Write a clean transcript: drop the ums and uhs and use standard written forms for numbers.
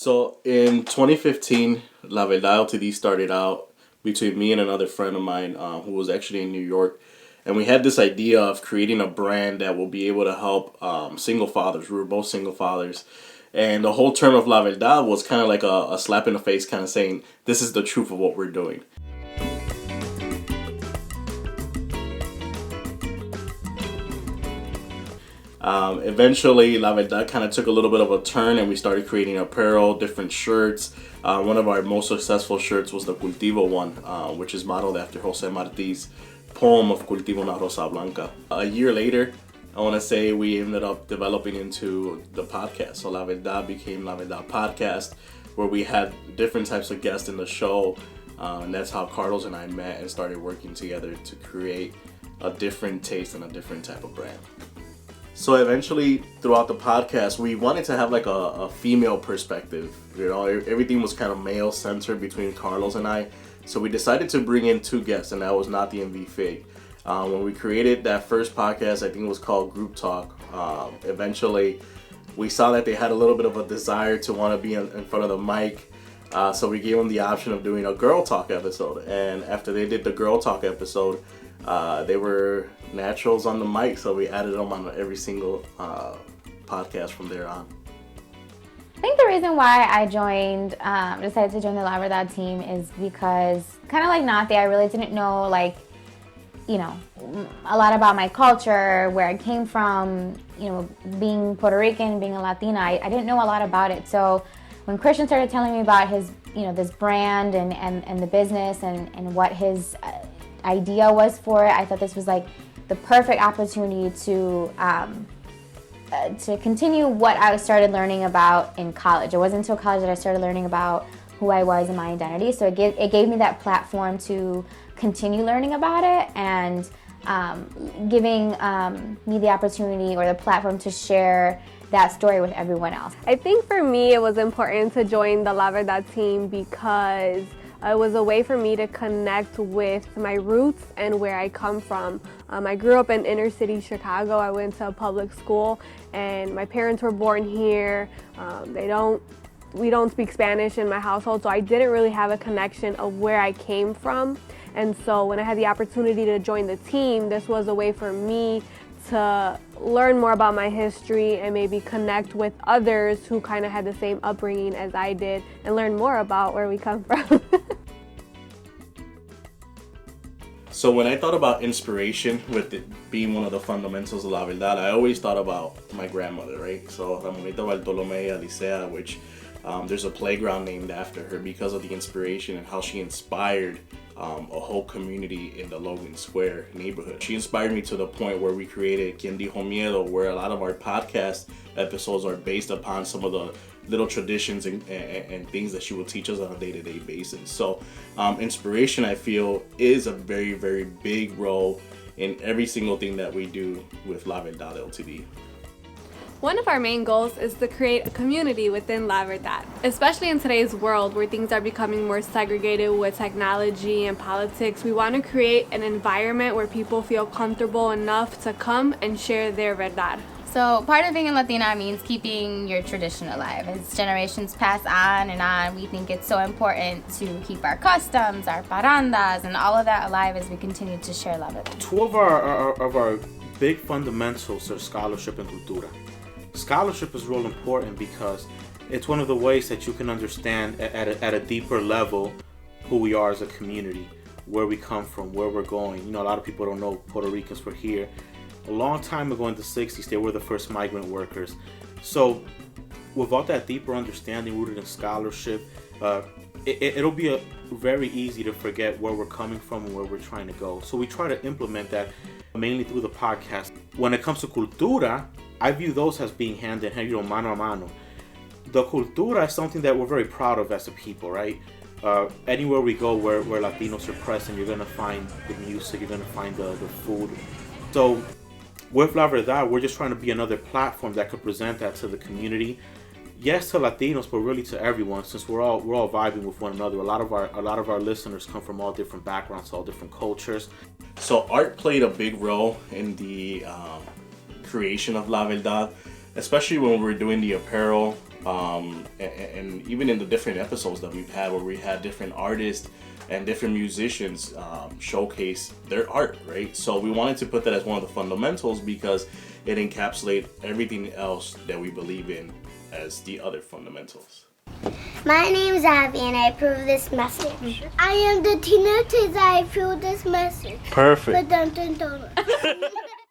So in 2015, La Verdad Ltd started out between me and another friend of mine who was actually in New York. And we had this idea of creating a brand that will be able to help single fathers. We were both single fathers. And the whole term of La Verdad was kind of like a slap in the face, kind of saying, this is the truth of what we're doing. Eventually, La Verdad kind of took a little bit of a turn and we started creating apparel, different shirts. One of our most successful shirts was the Cultivo one, which is modeled after Jose Marti's poem of Cultivo una rosa blanca. A year later, I want to say we ended up developing into the podcast. So La Verdad became La Verdad Podcast, where we had different types of guests in the show. And that's how Carlos and I met and started working together to create a different taste and a different type of brand. So eventually, throughout the podcast, we wanted to have like a female perspective. You know, everything was kind of male-centered between Carlos and I. So we decided to bring in two guests, and that was Not the MV Fig. When we created that first podcast, I think it was called Group Talk. Eventually, we saw that they had a little bit of a desire to want to be in front of the mic. So we gave them the option of doing a Girl Talk episode. And after they did the Girl Talk episode, they were naturals on the mic, so we added them on every single podcast from there on. I think the reason why I decided to join the La Verdad team is because, kind of like Nate, I really didn't know, a lot about my culture, where I came from, being Puerto Rican, being a Latina. I didn't know a lot about it. So when Christian started telling me about his, this brand and the business and what his idea was for it, I thought this was like the perfect opportunity to continue what I started learning about in college. It wasn't until college that I started learning about who I was and my identity. So it gave me that platform to continue learning about it and giving me the opportunity or the platform to share that story with everyone else. I think for me it was important to join the La Verdad team because it was a way for me to connect with my roots and where I come from. I grew up in inner city Chicago. I went to a public school and my parents were born here. We don't speak Spanish in my household, so I didn't really have a connection of where I came from. And so when I had the opportunity to join the team, this was a way for me to learn more about my history and maybe connect with others who kind of had the same upbringing as I did and learn more about where we come from. So when I thought about inspiration, with it being one of the fundamentals of La Verdad, I always thought about my grandmother, right? So Ramonita Bartolomé Alicea, which there's a playground named after her because of the inspiration and how she inspired a whole community in the Logan Square neighborhood. She inspired me to the point where we created Quien Dijo Miedo, where a lot of our podcast episodes are based upon some of the little traditions and things that she will teach us on a day-to-day basis. So inspiration, I feel, is a very, very big role in every single thing that we do with La Verdad Ltd. One of our main goals is to create a community within La Verdad, especially in today's world where things are becoming more segregated with technology and politics. We want to create an environment where people feel comfortable enough to come and share their verdad. So part of being a Latina means keeping your tradition alive. As generations pass on and on, we think it's so important to keep our customs, our parandas, and all of that alive as we continue to share La Verdad. Two of our big fundamentals are scholarship and cultura. Scholarship is real important because it's one of the ways that you can understand at a deeper level who we are as a community, where we come from, where we're going. A lot of people don't know Puerto Ricans were here. A long time ago in the 60s, they were the first migrant workers. So without that deeper understanding rooted in scholarship, it'll be very easy to forget where we're coming from and where we're trying to go. So we try to implement that mainly through the podcast. When it comes to cultura, I view those as being hand in hand, mano a mano. The cultura is something that we're very proud of as a people, right? Anywhere we go where Latinos are present, you're going to find the music, you're going to find the food. So with La Verdad, we're just trying to be another platform that could present that to the community. Yes, to Latinos, but really to everyone, since we're all vibing with one another. A lot of our listeners come from all different backgrounds, all different cultures. So art played a big role in the creation of La Verdad, especially when we were doing the apparel and even in the different episodes that we've had, where we had different artists and different musicians showcase their art, right? So we wanted to put that as one of the fundamentals because it encapsulates everything else that we believe in as the other fundamentals. My name is Abby and I approve this message. I am the teenager that I approve this message. Perfect. But dun, dun, dun.